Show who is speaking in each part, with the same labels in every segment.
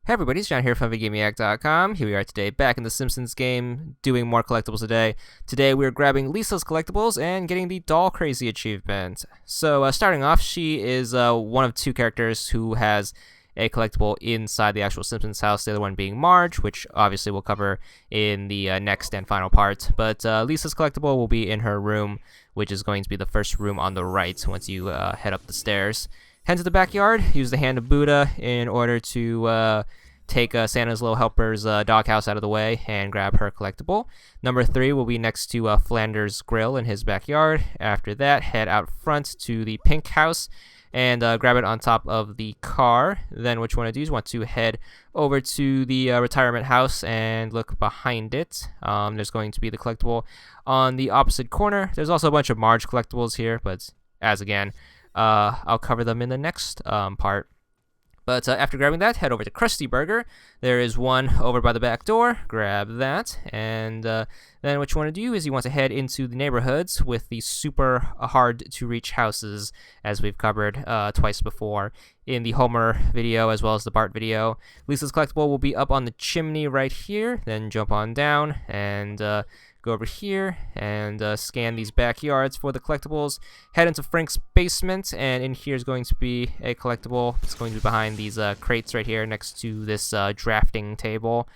Speaker 1: Hey everybody, it's John here from VidGamiac.com. Here we are today, back in the Simpsons game, doing more collectibles today. Today we're grabbing Lisa's collectibles and getting the Doll Crazy achievement. So starting off, she is one of two characters who has a collectible inside the actual Simpsons house, the other one being Marge, which obviously we'll cover in the next and final part. But Lisa's collectible will be in her room, which is going to be the first room on the right once you head up the stairs. Head to the backyard, use the Hand of Buddha in order to take Santa's Little Helper's doghouse out of the way and grab her collectible. Number 3 will be next to Flanders' Grill in his backyard. After that, head out front to the pink house and grab it on top of the car. Then what you want to do is want to head over to the retirement house and look behind it. There's going to be the collectible on the opposite corner. There's also a bunch of Marge collectibles here, but as again, I'll cover them in the next part. But after grabbing that, head over to Krusty Burger. There is one over by the back door. Grab that. And then what you want to do is you want to head into the neighborhoods with the super hard-to-reach houses, as we've covered twice before in the Homer video as well as the Bart video. Lisa's collectible will be up on the chimney right here. Then jump on down and go over here and scan these backyards for the collectibles. Head into Frank's basement, and in here is going to be a collectible. It's going to be behind these crates right here next to this drafting table.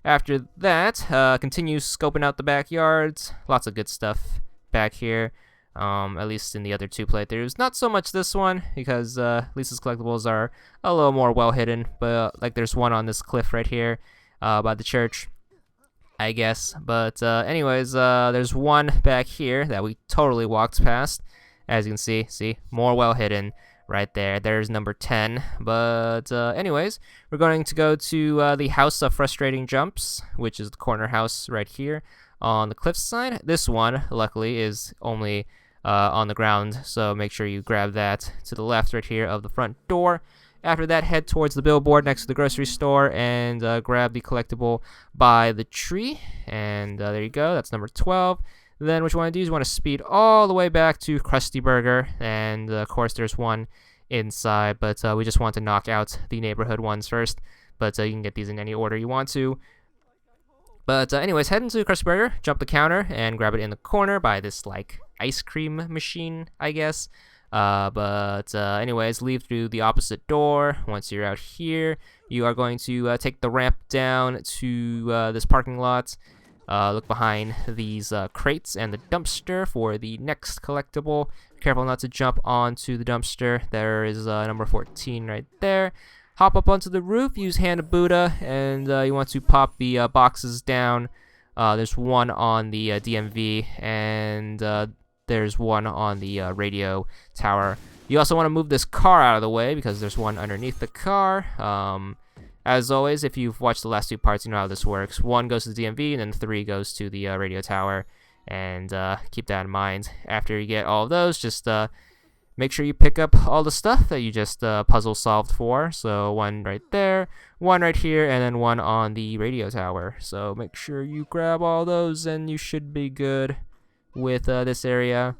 Speaker 1: After that, continue scoping out the backyards. Lots of good stuff back here, at least in the other two playthroughs. Not so much this one, because Lisa's collectibles are a little more well hidden, but like there's one on this cliff right here by the church, I guess. But anyways, there's one back here that we totally walked past. As you can see, more well hidden right there. There's number 10. But anyways, we're going to go to the House of Frustrating Jumps, which is the corner house right here on the cliff side. This one, luckily, is only on the ground, so make sure you grab that to the left right here of the front door. After that, head towards the billboard next to the grocery store and grab the collectible by the tree. And there you go. That's number 12. Then what you want to do is you want to speed all the way back to Krusty Burger. And, of course, there's one inside. But we just want to knock out the neighborhood ones first. But you can get these in any order you want to. But anyways, head into Krusty Burger, jump the counter, and grab it in the corner by this, like, ice cream machine, I guess. But anyways, leave through the opposite door. Once you're out here, you are going to take the ramp down to this parking lot. Look behind these crates and the dumpster for the next collectible. Careful not to jump onto the dumpster. There is number 14 right there. Hop up onto the roof, use Hand of Buddha, and you want to pop the boxes down. There's one on the DMV, and there's one on the radio tower. You also want to move this car out of the way because there's one underneath the car. As always, if you've watched the last two parts, you know how this works. 1 goes to the DMV, and then 3 goes to the radio tower. And keep that in mind. After you get all of those, just make sure you pick up all the stuff that you just puzzle solved for. So 1 right there, 1 right here, and then 1 on the radio tower. So make sure you grab all those, and you should be good with this area.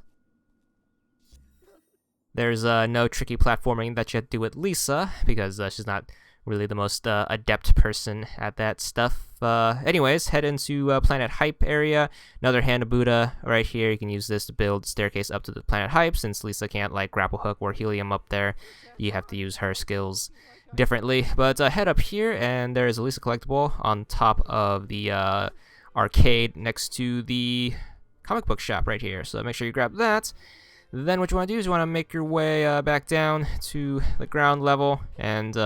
Speaker 1: There's no tricky platforming that you have to do with Lisa because she's not really the most adept person at that stuff. Anyways, head into Planet Hype area. Another Hand of Buddha right here. You can use this to build staircase up to the Planet Hype. Since Lisa can't like grapple hook or helium up there, you have to use her skills differently. But head up here, and there is a Lisa collectible on top of the arcade next to the comic book shop right here, so make sure you grab that. Then what you want to do is you want to make your way back down to the ground level and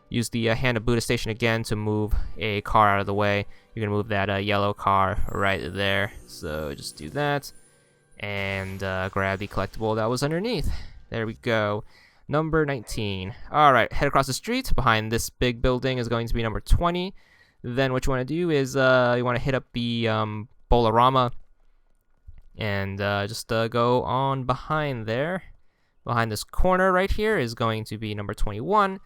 Speaker 1: use the Hand of Buddha station again to move a car out of the way. You're going to move that yellow car right there, so just do that and grab the collectible that was underneath. There we go. Number 19. Alright, head across the street. Behind this big building is going to be number 20. Then what you want to do is you want to hit up the Bolarama and just go on behind there. Behind this corner right here is going to be number 21.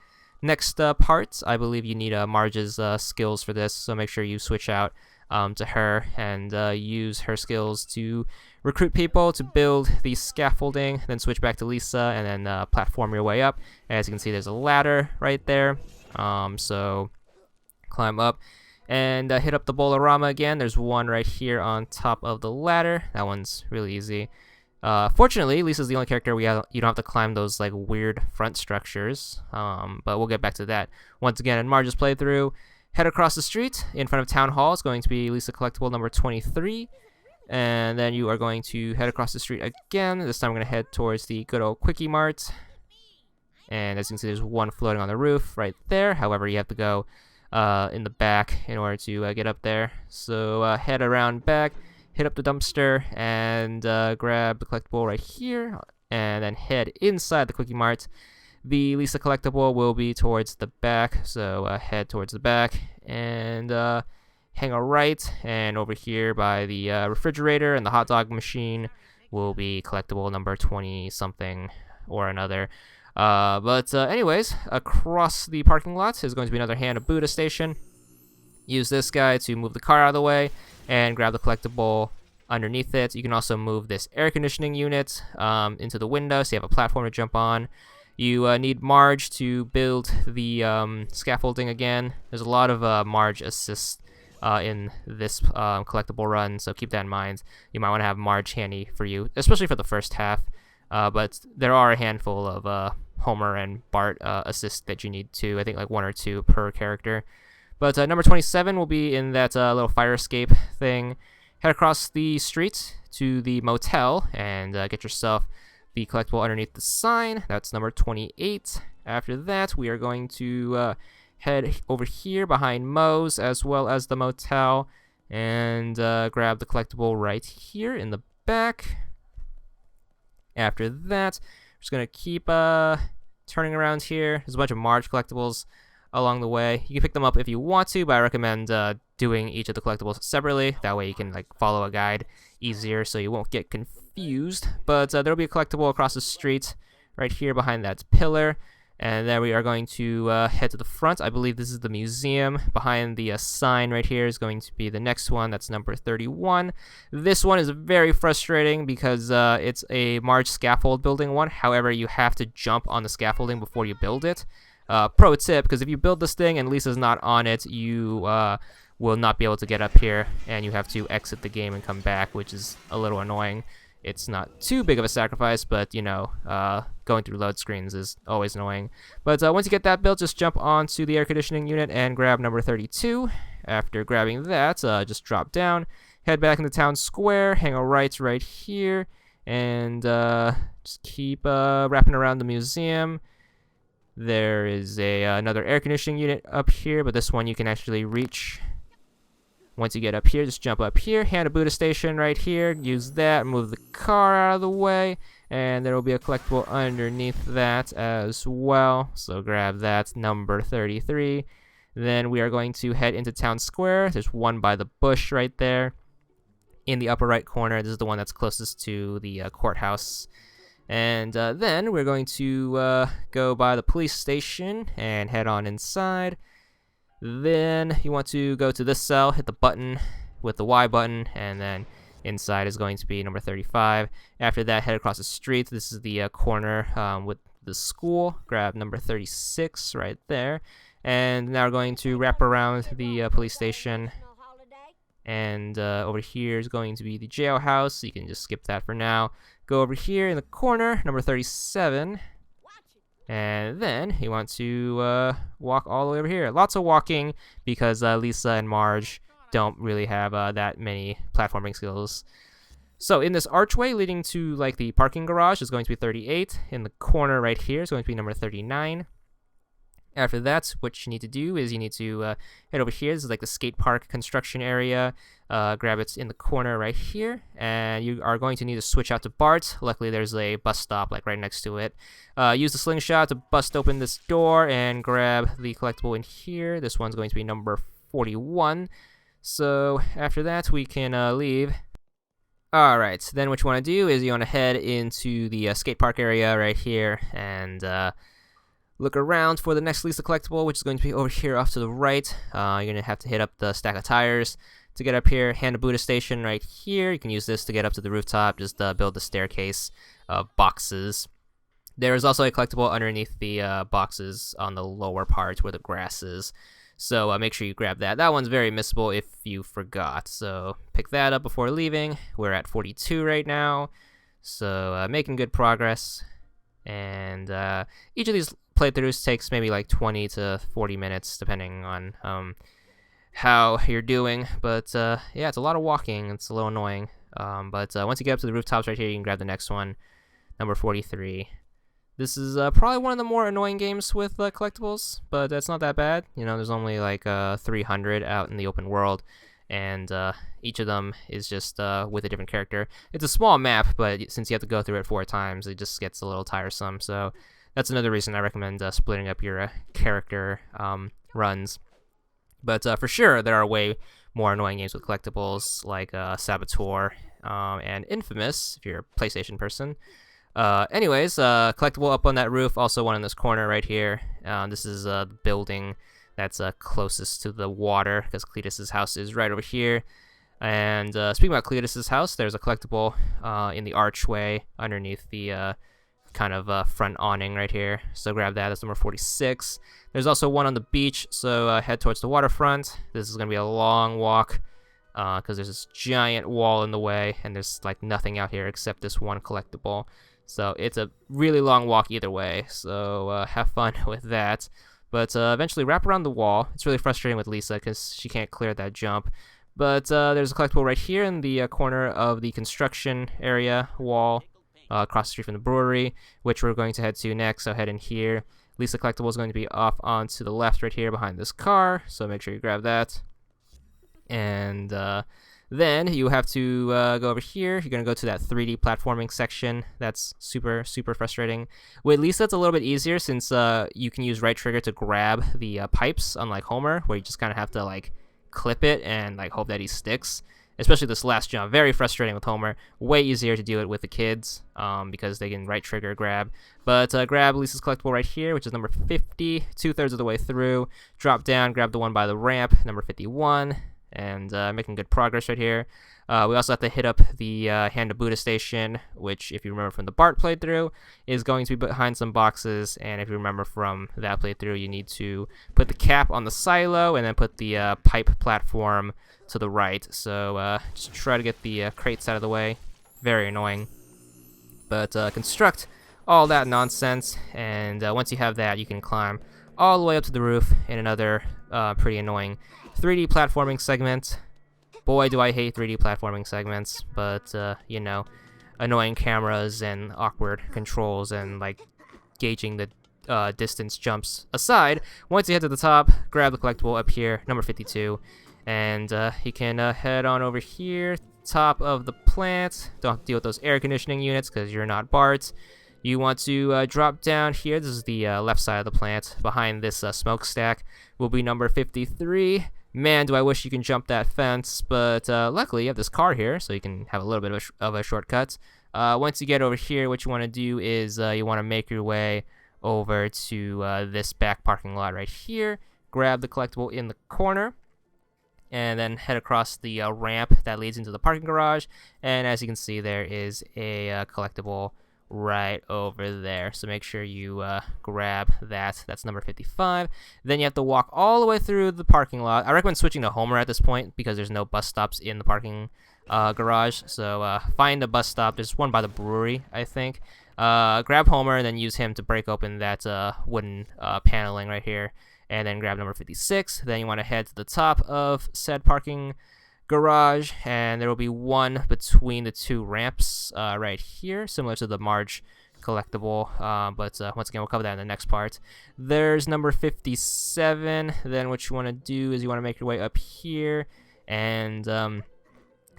Speaker 1: Next part, I believe you need Marge's skills for this, so make sure you switch out to her and use her skills to recruit people to build the scaffolding, then switch back to Lisa and then platform your way up. As you can see, there's a ladder right there. So climb up and hit up the Bolorama again. There's one right here on top of the ladder. That one's really easy. Fortunately, Lisa's the only character you don't have to climb those like weird front structures, but we'll get back to that. Once again, in Marge's playthrough, head across the street in front of Town Hall. It's going to be Lisa collectible number 23, and then you are going to head across the street again. This time we're going to head towards the good old Kwik-E-Mart, and as you can see, there's one floating on the roof right there. However, you have to go in the back in order to get up there. So head around back, hit up the dumpster, and grab the collectible right here, and then head inside the Kwik-E-Mart. The Lisa collectible will be towards the back, so head towards the back, and hang a right, and over here by the refrigerator and the hot dog machine will be collectible number 20-something or another. Anyways, across the parking lot is going to be another Buddha station. Use this guy to move the car out of the way and grab the collectible underneath it. You can also move this air conditioning unit into the window so you have a platform to jump on. You need Marge to build the scaffolding again. There's a lot of Marge assists in this collectible run, so keep that in mind. You might want to have Marge handy for you, especially for the first half. But there are a handful of Homer and Bart assists that you need to. I think like 1 or 2 per character. But number 27 will be in that little fire escape thing. Head across the street to the motel and get yourself the collectible underneath the sign. That's number 28. After that, we are going to head over here behind Moes as well as the motel and grab the collectible right here in the back. After that, we're just going to keep turning around here. There's a bunch of Marge collectibles along the way. You can pick them up if you want to, but I recommend doing each of the collectibles separately. That way you can like follow a guide easier so you won't get confused. But there'll be a collectible across the street right here behind that pillar. And then we are going to head to the front. I believe this is the museum. Behind the sign right here is going to be the next one. That's number 31. This one is very frustrating because it's a Marge scaffold building one. However, you have to jump on the scaffolding before you build it. Pro tip, because if you build this thing and Lisa's not on it, you will not be able to get up here, and you have to exit the game and come back, which is a little annoying. It's not too big of a sacrifice, but, you know, going through load screens is always annoying. But once you get that built, just jump onto the air conditioning unit and grab number 32. After grabbing that, just drop down, head back into town square, hang a right here, and just keep wrapping around the museum. There is another air conditioning unit up here, but this one you can actually reach. Once you get up here, just jump up here, Buddha station right here, use that, move the car out of the way, and there will be a collectible underneath that as well. So grab that, number 33. Then we are going to head into town square. There's one by the bush right there. In the upper right corner, this is the one that's closest to the courthouse. And then we're going to go by the police station and head on inside. Then you want to go to this cell, hit the button with the Y button, and then inside is going to be number 35. After that, head across the street. This is the corner with the school. Grab number 36 right there. And now we're going to wrap around the police station. And over here is going to be the jailhouse. You can just skip that for now. Go over here in the corner, number 37. And then you want to walk all the way over here. Lots of walking because Lisa and Marge don't really have that many platforming skills. So in this archway leading to like the parking garage is going to be 38. In the corner right here is going to be number 39. After that, what you need to do is you need to head over here. This is like the skate park construction area. Grab it in the corner right here. And you are going to need to switch out to Bart. Luckily, there's a bus stop like right next to it. Use the slingshot to bust open this door and grab the collectible in here. This one's going to be number 41. So after that, we can leave. Alright, then what you want to do is you want to head into the skate park area right here and look around for the next Lisa collectible, which is going to be over here off to the right. You're going to have to hit up the stack of tires to get up here. Buddha station right here. You can use this to get up to the rooftop. Just build the staircase of boxes. There is also a collectible underneath the boxes on the lower part where the grass is. So make sure you grab that. That one's very missable if you forgot. So pick that up before leaving. We're at 42 right now. So making good progress. And each of these playthroughs takes maybe like 20 to 40 minutes depending on how you're doing. But yeah, it's a lot of walking. It's a little annoying. But once you get up to the rooftops right here, you can grab the next one, number 43. This is probably one of the more annoying games with collectibles, but it's not that bad. You know, there's only like 300 out in the open world, and each of them is just with a different character. It's a small map, but since you have to go through it 4 times, it just gets a little tiresome. So that's another reason I recommend splitting up your character runs. But for sure, there are way more annoying games with collectibles, like Saboteur and Infamous, if you're a PlayStation person. Anyways, collectible up on that roof, also one in this corner right here. This is the building that's closest to the water, because Cletus's house is right over here. And speaking about Cletus's house, there's a collectible in the archway underneath the kind of front awning right here. So grab that. That's number 46. There's also one on the beach, so head towards the waterfront. This is going to be a long walk because there's this giant wall in the way, and there's like nothing out here except this one collectible. So it's a really long walk either way, so have fun with that. But eventually wrap around the wall. It's really frustrating with Lisa because she can't clear that jump. But there's a collectible right here in the corner of the construction area wall across the street from the brewery, which we're going to head to next, so head in here. Lisa collectible is going to be off onto the left right here behind this car, so make sure you grab that. And then you have to go over here. You're going to go to that 3D platforming section. That's super, super frustrating. With Lisa, it's a little bit easier since you can use right trigger to grab the pipes, unlike Homer, where you just kind of have to like clip it and like hope that he sticks. Especially this last jump, very frustrating with Homer. Way easier to do it with the kids because they can right trigger grab. But grab Lisa's collectible right here, which is number 50, 2/3 of the way through. Drop down, grab the one by the ramp, number 51. And making good progress right here. We also have to hit up the Hand of Buddha station, which, if you remember from the Bart playthrough, is going to be behind some boxes. And if you remember from that playthrough, you need to put the cap on the silo and then put the pipe platform to the right. So just try to get the crates out of the way. Very annoying. But construct all that nonsense, and once you have that, you can climb all the way up to the roof in another pretty annoying 3D platforming segment. Boy, do I hate 3D platforming segments, but you know, annoying cameras and awkward controls and like gauging the distance jumps aside, once you head to the top, grab the collectible up here, number 52, and you can head on over here, top of the plant. Don't have to deal with those air conditioning units because you're not Bart. You want to drop down here. This is the left side of the plant. Behind this smokestack will be number 53. Man, do I wish you can jump that fence, but luckily you have this car here, so you can have a little bit of a shortcut. Once you get over here, what you want to do is you want to make your way over to this back parking lot right here. Grab the collectible in the corner, and then head across the ramp that leads into the parking garage. And as you can see, there is a collectible right over there, so make sure you grab that. That's number 55. Then you have to walk all the way through the parking lot. I recommend switching to Homer at this point because there's no bus stops in the parking garage, so find a bus stop. There's one by the brewery, I think. Grab Homer and then use him to break open that wooden paneling right here, and then grab number 56. Then you want to head to the top of said parking garage, and there will be one between the two ramps right here, similar to the Marge collectible, but once again we'll cover that in the next part. There's number 57. Then what you want to do is you want to make your way up here and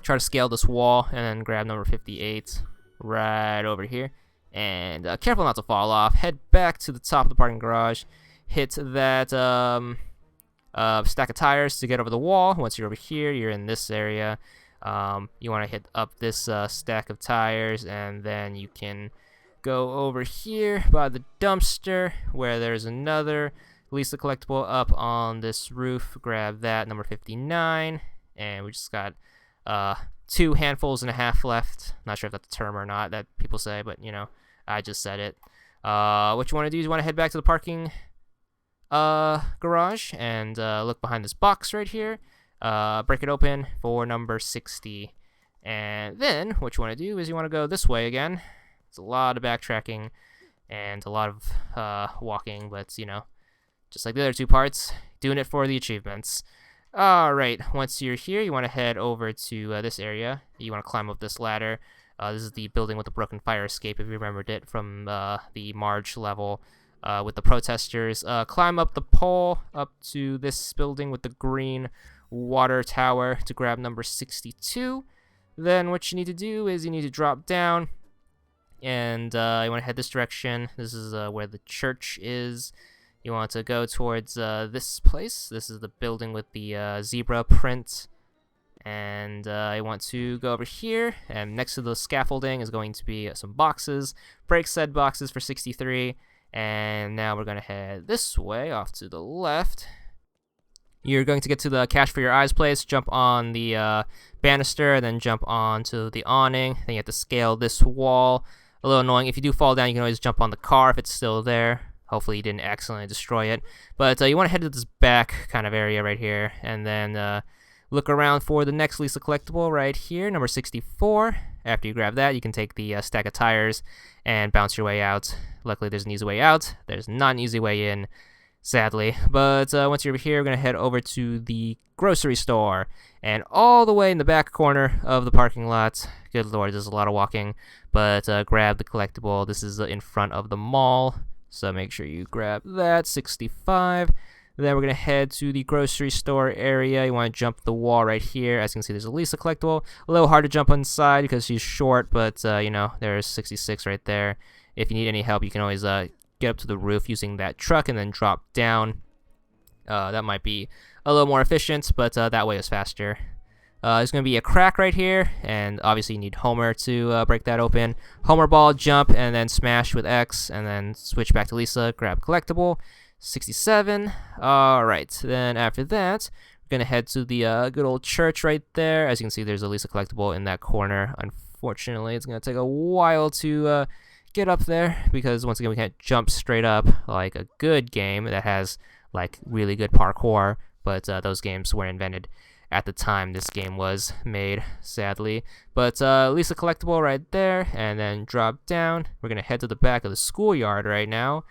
Speaker 1: try to scale this wall, and then grab number 58 right over here, and careful not to fall off. Head back to the top of the parking garage, hit that stack of tires to get over the wall. Once you're over here, you're in this area. You want to hit up this stack of tires, and then you can go over here by the dumpster where there's another Lisa collectible up on this roof. Grab that, number 59, and we just got 2 handfuls and a half left. Not sure if that's a term or not that people say, but you know, I just said it. What you want to do is you want to head back to the parking garage and look behind this box right here. Break it open for number 60. And then what you want to do is you want to go this way again. It's a lot of backtracking and a lot of walking, but you know, just like the other two parts, doing it for the achievements. Alright, once you're here, you want to head over to this area. You want to climb up this ladder. This is the building with the broken fire escape, if you remembered it from the Marge level with the protesters. Climb up the pole up to this building with the green water tower to grab number 62. Then what you need to do is you need to drop down, and you want to head this direction. This is where the church is. You want to go towards this place. This is the building with the zebra print. And I want to go over here, and next to the scaffolding is going to be some boxes. Break said boxes for 63, and now we're going to head this way off to the left. You're going to get to the Cash for Your Eyes place, jump on the banister, then jump onto the awning. Then you have to scale this wall. A little annoying. If you do fall down, you can always jump on the car if it's still there. Hopefully you didn't accidentally destroy it. But you want to head to this back kind of area right here, and then look around for the next Lisa collectible right here, number 64. After you grab that, you can take the stack of tires and bounce your way out. Luckily, there's an easy way out. There's not an easy way in, sadly. But once you're over here, we're going to head over to the grocery store. And all the way in the back corner of the parking lot, good lord, there's a lot of walking, but grab the collectible. This is in front of the mall, so make sure you grab that, 65. Then we're going to head to the grocery store area. You want to jump the wall right here. As you can see, there's a Lisa collectible. A little hard to jump inside because she's short, but, you know, there's 66 right there. If you need any help, you can always get up to the roof using that truck and then drop down. That might be a little more efficient, but that way is faster. There's going to be a crack right here, and obviously you need Homer to break that open. Homer ball, jump, and then smash with X, and then switch back to Lisa, grab collectible. 67. Alright, then after that, we're going to head to the good old church right there. As you can see, there's a Lisa collectible in that corner. Unfortunately, it's going to take a while to get up there, because once again, we can't jump straight up like a good game that has like really good parkour, but those games were invented at the time this game was made, sadly. But Lisa collectible right there, and then drop down. We're going to head to the back of the schoolyard right now.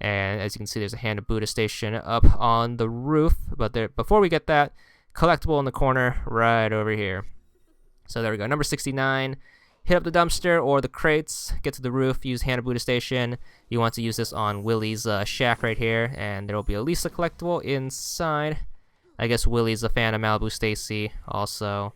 Speaker 1: And as you can see, there's a Hand of Buddha station up on the roof. But there, before we get that, collectible in the corner right over here. So there we go, number 69. Hit up the dumpster or the crates, get to the roof, use Hand of Buddha station. You want to use this on Willie's shack right here, and there will be a Lisa collectible inside. I guess Willie's a fan of Malibu Stacy also.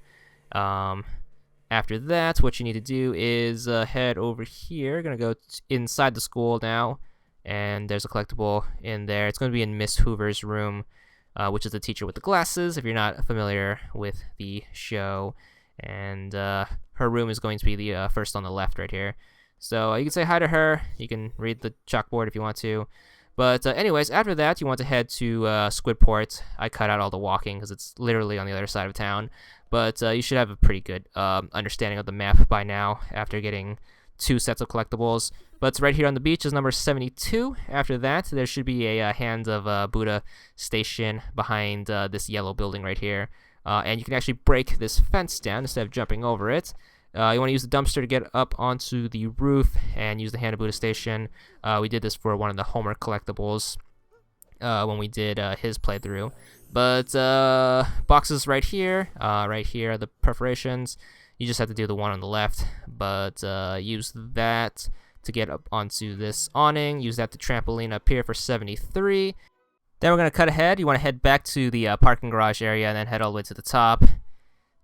Speaker 1: After that, what you need to do is head over here. Gonna go inside the school now, and there's a collectible in there. It's going to be in Miss Hoover's room, which is the teacher with the glasses, if you're not familiar with the show. And her room is going to be the first on the left right here. So you can say hi to her. You can read the chalkboard if you want to. But anyways, after that, you want to head to Squidport. I cut out all the walking because it's literally on the other side of town. But you should have a pretty good understanding of the map by now after getting 2 sets of collectibles. But right here on the beach is number 72. After that, there should be a Hand of Buddha station behind this yellow building right here. And you can actually break this fence down instead of jumping over it. You want to use the dumpster to get up onto the roof and use the Hand of Buddha station. We did this for one of the Homer collectibles when we did his playthrough. But boxes right here are the perforations. You just have to do the one on the left, but use that to get up onto this awning. Use that to trampoline up here for 73. Then we're going to cut ahead. You want to head back to the parking garage area and then head all the way to the top.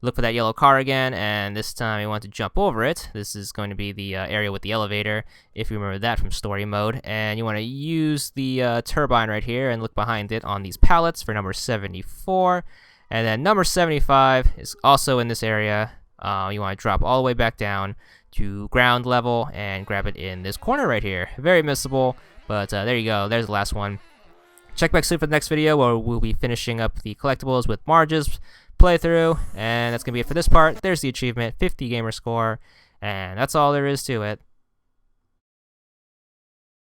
Speaker 1: Look for that yellow car again, and this time you want to jump over it. This is going to be the area with the elevator, if you remember that from story mode. And you want to use the turbine right here and look behind it on these pallets for number 74. And then number 75 is also in this area. You want to drop all the way back down to ground level and grab it in this corner right here. Very missable, but there you go. There's the last one. Check back soon for the next video where we'll be finishing up the collectibles with Marge's playthrough, and that's going to be it for this part. There's the achievement, 50 gamer score, and that's all there is to it.